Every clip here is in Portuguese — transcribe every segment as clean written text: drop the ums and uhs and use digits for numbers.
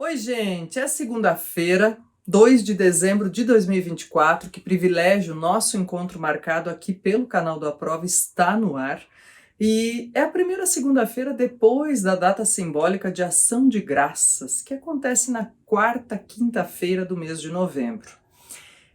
Oi, gente! É segunda-feira, 2 de dezembro de 2024. Que privilégio! Nosso encontro marcado aqui pelo canal do Aprova está no ar. E é a primeira segunda-feira depois da data simbólica de Ação de Graças, que acontece na quarta quinta-feira do mês de novembro.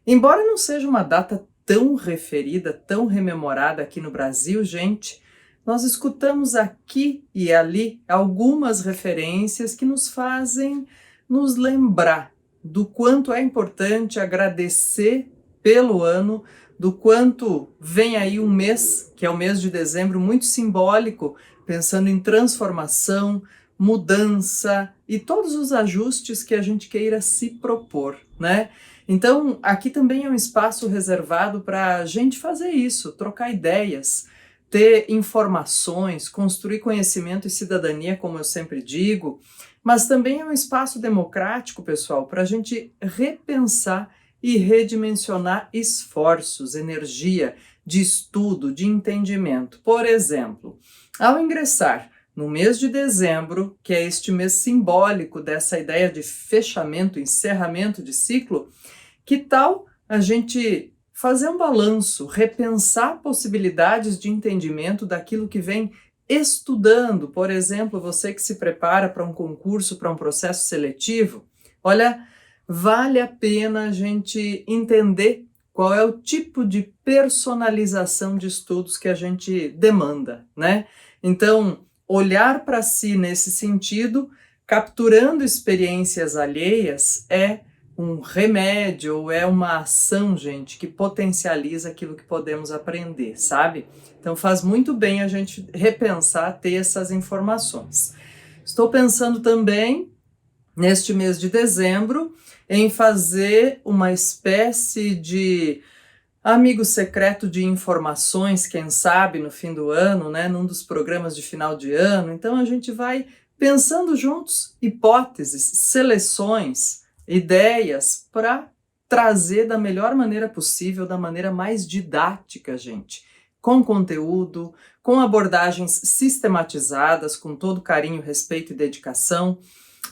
Embora não seja uma data tão referida, tão rememorada aqui no Brasil, gente, nós escutamos aqui e ali algumas referências que nos fazem nos lembrar do quanto é importante agradecer pelo ano, do quanto vem aí um mês, que é o mês de dezembro, muito simbólico, pensando em transformação, mudança e todos os ajustes que a gente queira se propor, né? Então, aqui também é um espaço reservado para a gente fazer isso, trocar ideias, ter informações, construir conhecimento e cidadania, como eu sempre digo, mas também é um espaço democrático, pessoal, para a gente repensar e redimensionar esforços, energia de estudo, de entendimento. Por exemplo, ao ingressar no mês de dezembro, que é este mês simbólico dessa ideia de fechamento, encerramento de ciclo, que tal a gente fazer um balanço, repensar possibilidades de entendimento daquilo que vem estudando? Por exemplo, você que se prepara para um concurso, para um processo seletivo, olha, vale a pena a gente entender qual é o tipo de personalização de estudos que a gente demanda, né? Então, olhar para si nesse sentido, capturando experiências alheias, é um remédio ou é uma ação, gente, que potencializa aquilo que podemos aprender, sabe? Então faz muito bem a gente repensar, ter essas informações. Estou pensando também, neste mês de dezembro, em fazer uma espécie de amigo secreto de informações, quem sabe, no fim do ano, né, num dos programas de final de ano. Então a gente vai pensando juntos hipóteses, seleções, ideias para trazer da melhor maneira possível, da maneira mais didática, gente, com conteúdo, com abordagens sistematizadas, com todo carinho, respeito e dedicação,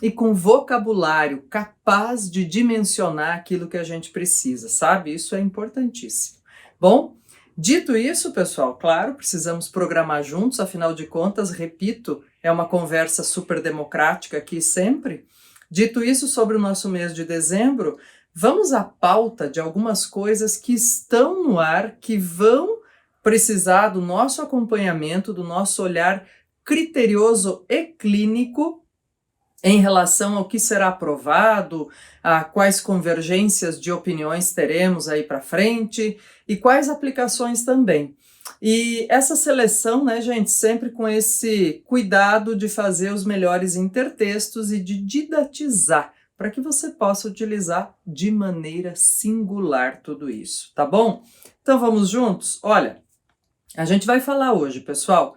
e com vocabulário capaz de dimensionar aquilo que a gente precisa, sabe? Isso é importantíssimo. Bom, dito isso, pessoal, claro, precisamos programar juntos, afinal de contas, repito, é uma conversa super democrática aqui sempre. Dito isso sobre o nosso mês de dezembro, vamos à pauta de algumas coisas que estão no ar, que vão precisar do nosso acompanhamento, do nosso olhar criterioso e clínico em relação ao que será aprovado, a quais convergências de opiniões teremos aí para frente e quais aplicações também. E essa seleção, né, gente, sempre com esse cuidado de fazer os melhores intertextos e de didatizar, para que você possa utilizar de maneira singular tudo isso, tá bom? Então vamos juntos? Olha, a gente vai falar hoje, pessoal,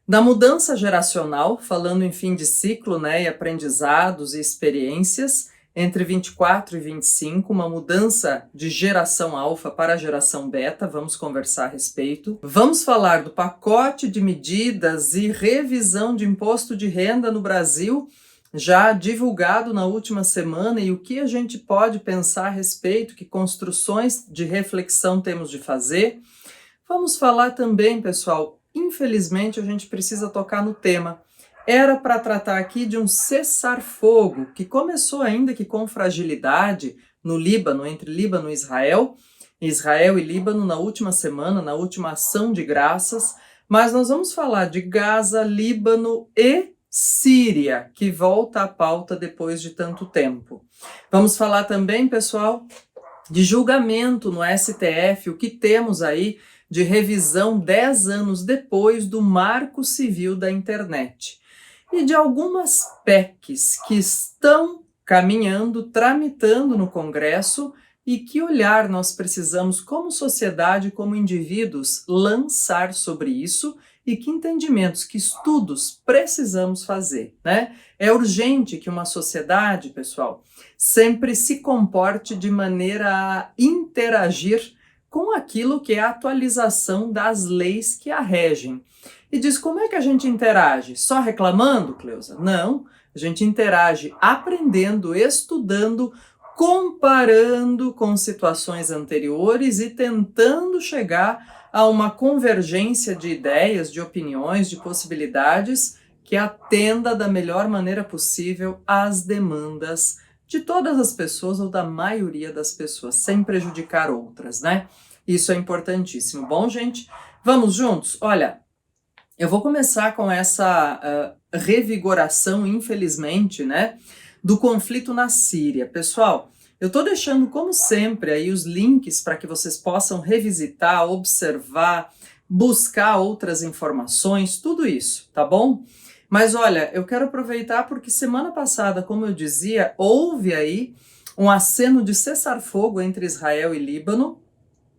da mudança geracional, falando em fim de ciclo, né, e aprendizados e experiências, entre 24 e 25, uma mudança de geração alfa para a geração beta, vamos conversar a respeito. Vamos falar do pacote de medidas e revisão de imposto de renda no Brasil, já divulgado na última semana, e o que a gente pode pensar a respeito, que construções de reflexão temos de fazer. Vamos falar também, pessoal, infelizmente a gente precisa tocar no tema. Era para tratar aqui de um cessar-fogo, que começou ainda que com fragilidade no Líbano, entre Líbano e Israel e Líbano na última semana, na última ação de graças, mas nós vamos falar de Gaza, Líbano e Síria, que volta à pauta depois de tanto tempo. Vamos falar também, pessoal, de julgamento no STF, o que temos aí de revisão 10 anos depois do Marco Civil da Internet. E de algumas PECs que estão caminhando, tramitando no Congresso, e que olhar nós precisamos, como sociedade, como indivíduos, lançar sobre isso, e que entendimentos, que estudos precisamos fazer, né? É urgente que uma sociedade, pessoal, sempre se comporte de maneira a interagir com aquilo que é a atualização das leis que a regem. E diz, como é que a gente interage? Só reclamando, Cleusa? Não, A gente interage aprendendo, estudando, comparando com situações anteriores e tentando chegar a uma convergência de ideias, de opiniões, de possibilidades que atenda da melhor maneira possível às demandas de todas as pessoas ou da maioria das pessoas, sem prejudicar outras, né? Isso é importantíssimo. Bom, gente, vamos juntos? Olha, eu vou começar com essa revigoração, infelizmente, né, do conflito na Síria. Pessoal, eu estou deixando, como sempre, aí os links para que vocês possam revisitar, observar, buscar outras informações, tudo isso, tá bom? Mas olha, eu quero aproveitar porque semana passada, como eu dizia, houve aí um aceno de cessar-fogo entre Israel e Líbano,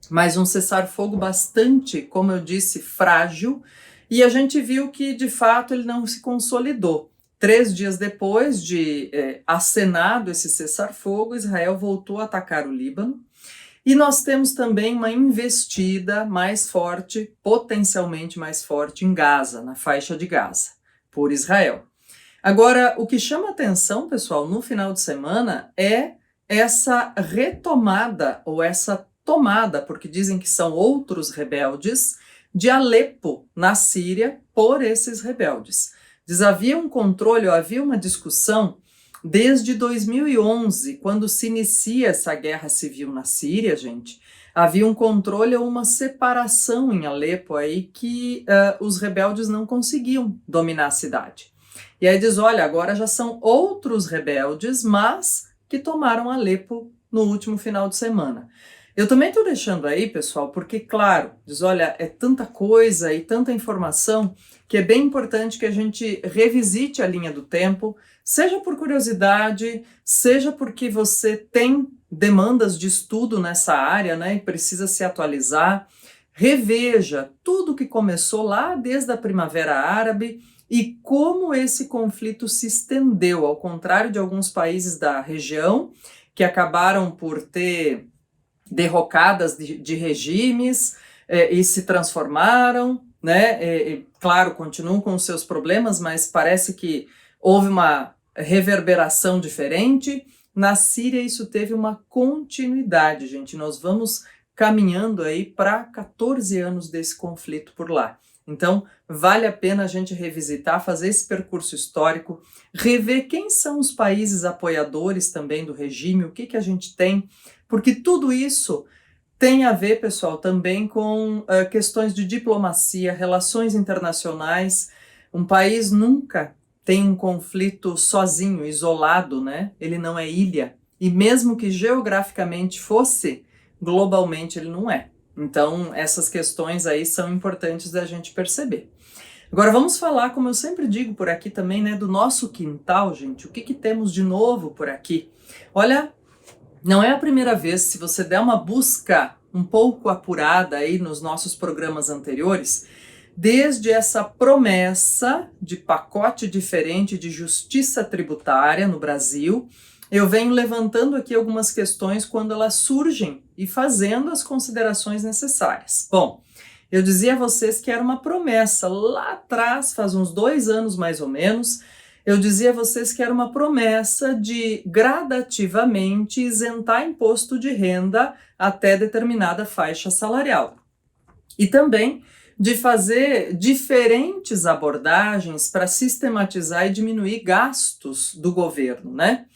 mas um cessar-fogo bastante, como eu disse, frágil, e a gente viu que, de fato, ele não se consolidou. 3 dias depois de acenado esse cessar-fogo, Israel voltou a atacar o Líbano, e nós temos também uma investida mais forte, potencialmente mais forte, em Gaza, na faixa de Gaza, por Israel. Agora, o que chama atenção, pessoal, no final de semana é essa retomada ou essa tomada, porque dizem que são outros rebeldes, de Alepo, na Síria, por esses rebeldes. Havia um controle, ou havia uma discussão desde 2011, quando se inicia essa guerra civil na Síria, gente, havia um controle ou uma separação em Alepo aí que os rebeldes não conseguiam dominar a cidade. E aí diz, olha, agora já são outros rebeldes, mas que tomaram Alepo no último final de semana. Eu também estou deixando aí, pessoal, porque, claro, diz, olha, é tanta coisa e tanta informação que é bem importante que a gente revisite a linha do tempo, seja por curiosidade, seja porque você tem demandas de estudo nessa área, né, e precisa se atualizar. Reveja tudo que começou lá desde a Primavera Árabe e como esse conflito se estendeu, ao contrário de alguns países da região que acabaram por ter derrocadas de regimes e se transformaram, né? Claro, continuam com os seus problemas, mas parece que houve uma reverberação diferente. Na Síria isso teve uma continuidade, gente. Nós vamos caminhando aí para 14 anos desse conflito por lá. Então, vale a pena a gente revisitar, fazer esse percurso histórico, rever quem são os países apoiadores também do regime, o que a gente tem, porque tudo isso tem a ver, pessoal, também com questões de diplomacia, relações internacionais. Um país nunca tem um conflito sozinho, isolado, né? Ele não é ilha. E mesmo que geograficamente fosse, globalmente ele não é. Então, essas questões aí são importantes da gente perceber. Agora vamos falar, como eu sempre digo por aqui também, né, do nosso quintal, gente. O que temos de novo por aqui? Olha, não é a primeira vez, se você der uma busca um pouco apurada aí nos nossos programas anteriores, desde essa promessa de pacote diferente de justiça tributária no Brasil, eu venho levantando aqui algumas questões quando elas surgem e fazendo as considerações necessárias. Bom, eu dizia a vocês que era uma promessa lá atrás, faz uns 2 anos mais ou menos, eu dizia a vocês que era uma promessa de gradativamente isentar imposto de renda até determinada faixa salarial. E também de fazer diferentes abordagens para sistematizar e diminuir gastos do governo, né?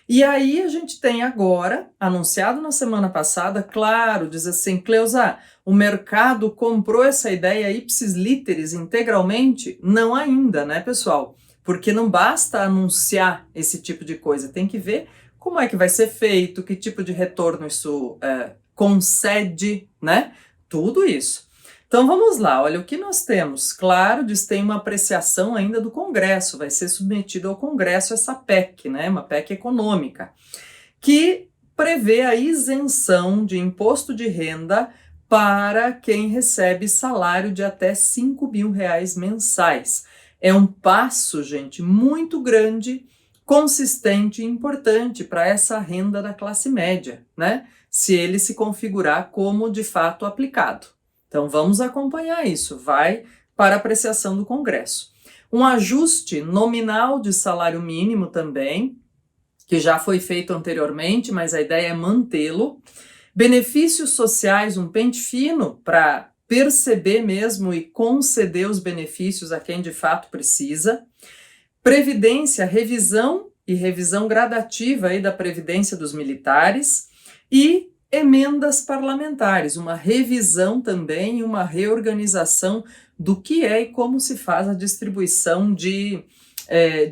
E aí a gente tem agora, anunciado na semana passada, claro, diz assim, Cleusa, o mercado comprou essa ideia ipsis literis integralmente? Não ainda, né, pessoal? Porque não basta anunciar esse tipo de coisa, tem que ver como é que vai ser feito, que tipo de retorno isso concede, né? Tudo isso. Então vamos lá, olha, o que nós temos? Claro, diz tem uma apreciação ainda do Congresso, vai ser submetido ao Congresso essa PEC, né, uma PEC econômica, que prevê a isenção de imposto de renda para quem recebe salário de até R$5.000 mensais. É um passo, gente, muito grande, consistente e importante para essa renda da classe média, né, se ele se configurar como de fato aplicado. Então vamos acompanhar isso, vai para apreciação do Congresso. um ajuste nominal de salário mínimo também, que já foi feito anteriormente, mas a ideia é mantê-lo. Benefícios sociais, um pente fino para perceber mesmo e conceder os benefícios a quem de fato precisa. Previdência, revisão e revisão gradativa aí da Previdência dos militares. E emendas parlamentares, uma revisão também, uma reorganização do que é e como se faz a distribuição de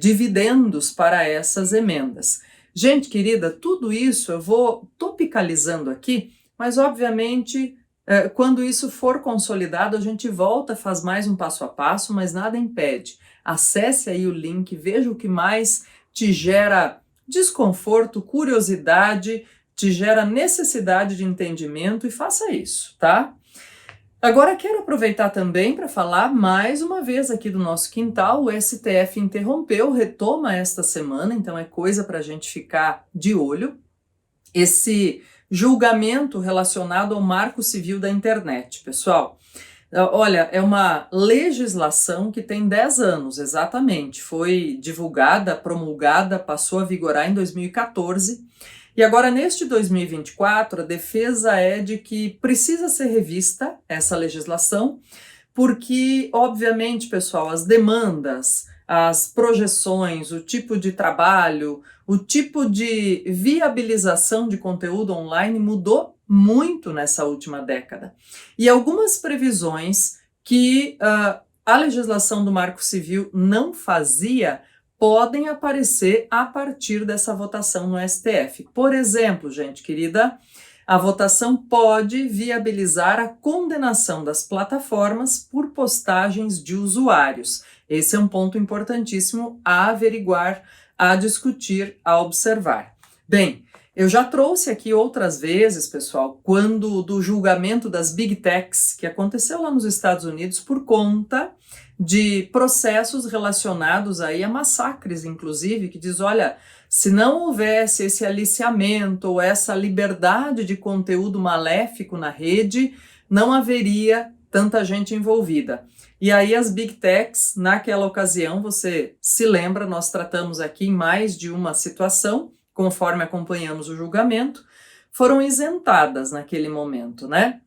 dividendos para essas emendas. Gente querida, tudo isso eu vou topicalizando aqui, mas obviamente quando isso for consolidado a gente volta, faz mais um passo a passo, mas nada impede. Acesse aí o link, veja o que mais te gera desconforto, curiosidade, te gera necessidade de entendimento e faça isso, tá? Agora quero aproveitar também para falar mais uma vez aqui do nosso quintal. O STF interrompeu, retoma esta semana, então é coisa para a gente ficar de olho. Esse julgamento relacionado ao Marco Civil da Internet, pessoal. Olha, é uma legislação que tem 10 anos, exatamente. Foi divulgada, promulgada, passou a vigorar em 2014. E agora, neste 2024, a defesa é de que precisa ser revista essa legislação, porque, obviamente, pessoal, as demandas, as projeções, o tipo de trabalho, o tipo de viabilização de conteúdo online mudou muito nessa última década. E algumas previsões que a legislação do Marco Civil não fazia podem aparecer a partir dessa votação no STF. Por exemplo, gente querida, a votação pode viabilizar a condenação das plataformas por postagens de usuários. Esse é um ponto importantíssimo a averiguar, a discutir, a observar. Bem, eu já trouxe aqui outras vezes, pessoal, quando do julgamento das Big Techs, que aconteceu lá nos Estados Unidos por conta de processos relacionados aí a massacres, inclusive, que diz, olha, se não houvesse esse aliciamento ou essa liberdade de conteúdo maléfico na rede, não haveria tanta gente envolvida. E aí as Big Techs, naquela ocasião, você se lembra, nós tratamos aqui em mais de uma situação, conforme acompanhamos o julgamento, foram isentadas naquele momento, né?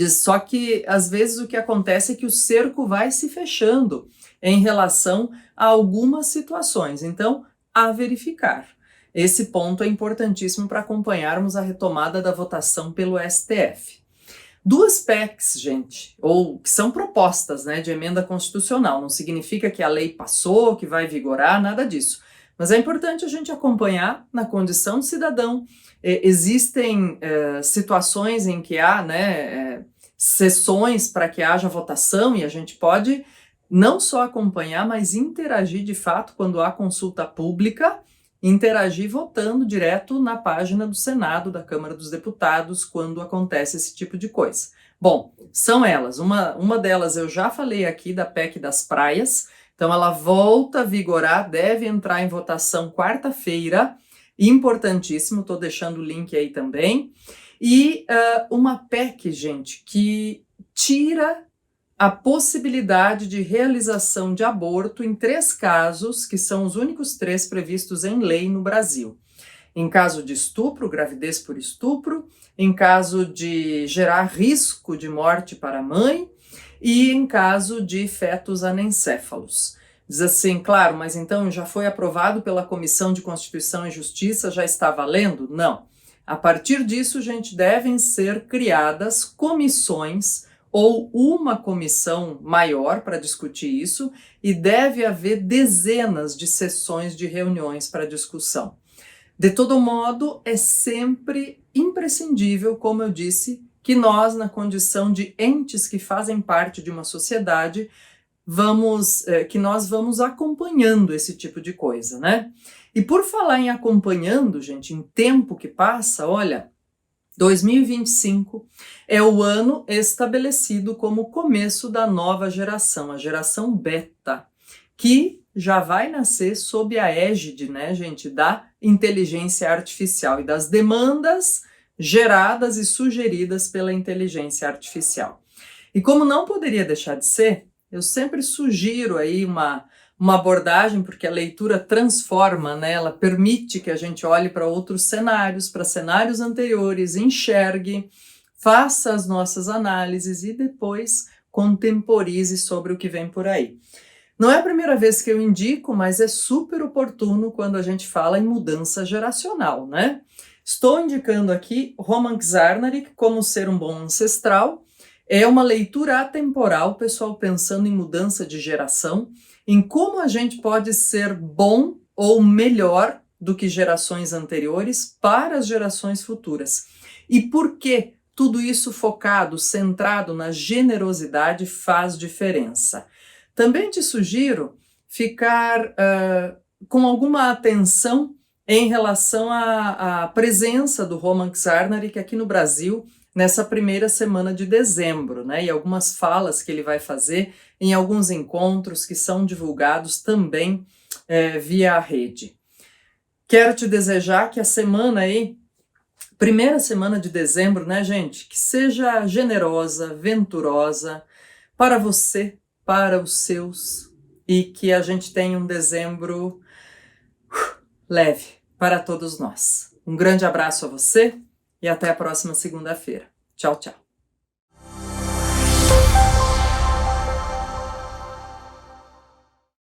Só que, às vezes, o que acontece é que o cerco vai se fechando em relação a algumas situações. Então, a verificar. Esse ponto é importantíssimo para acompanharmos a retomada da votação pelo STF. Duas PECs, gente, ou que são propostas, né, de emenda constitucional. Não significa que a lei passou, que vai vigorar, nada disso. Mas é importante a gente acompanhar na condição de cidadão. Existem situações em que há sessões para que haja votação e a gente pode não só acompanhar, mas interagir de fato quando há consulta pública, interagir votando direto na página do Senado, da Câmara dos Deputados, quando acontece esse tipo de coisa. Bom, são elas. Uma delas eu já falei aqui, da PEC das praias. Então ela volta a vigorar, deve entrar em votação quarta-feira, importantíssimo, estou deixando o link aí também. E uma PEC, gente, que tira a possibilidade de realização de aborto em 3 casos, que são os únicos 3 previstos em lei no Brasil. Em caso de estupro, gravidez por estupro, em caso de gerar risco de morte para a mãe, e em caso de fetos anencéfalos. Diz assim, claro, mas então já foi aprovado pela Comissão de Constituição e Justiça, já está valendo? Não. A partir disso, gente, devem ser criadas comissões ou uma comissão maior para discutir isso e deve haver dezenas de sessões de reuniões para discussão. De todo modo, é sempre imprescindível, como eu disse, que nós, na condição de entes que fazem parte de uma sociedade, que nós vamos acompanhando esse tipo de coisa, né? E por falar em acompanhando, gente, em tempo que passa, olha, 2025 é o ano estabelecido como o começo da nova geração, a geração beta, que já vai nascer sob a égide, né, gente, da inteligência artificial e das demandas geradas e sugeridas pela inteligência artificial. E como não poderia deixar de ser, eu sempre sugiro aí uma uma abordagem, porque a leitura transforma, né? Ela permite que a gente olhe para outros cenários, para cenários anteriores, enxergue, faça as nossas análises e depois contemporize sobre o que vem por aí. Não é a primeira vez que eu indico, mas é super oportuno quando a gente fala em mudança geracional, né? Estou indicando aqui Roman Czarneric como ser um bom ancestral. É uma leitura atemporal, pessoal, pensando em mudança de geração, em como a gente pode ser bom ou melhor do que gerações anteriores para as gerações futuras. E por que tudo isso focado, centrado na generosidade faz diferença? Também te sugiro ficar com alguma atenção em relação à presença do Roman Czarneric aqui no Brasil nessa primeira semana de dezembro, né? E algumas falas que ele vai fazer em alguns encontros que são divulgados também via a rede. Quero te desejar que a semana aí, primeira semana de dezembro, né, gente, que seja generosa, venturosa para você, para os seus, e que a gente tenha um dezembro leve para todos nós. Um grande abraço a você e até a próxima segunda-feira. Tchau, tchau.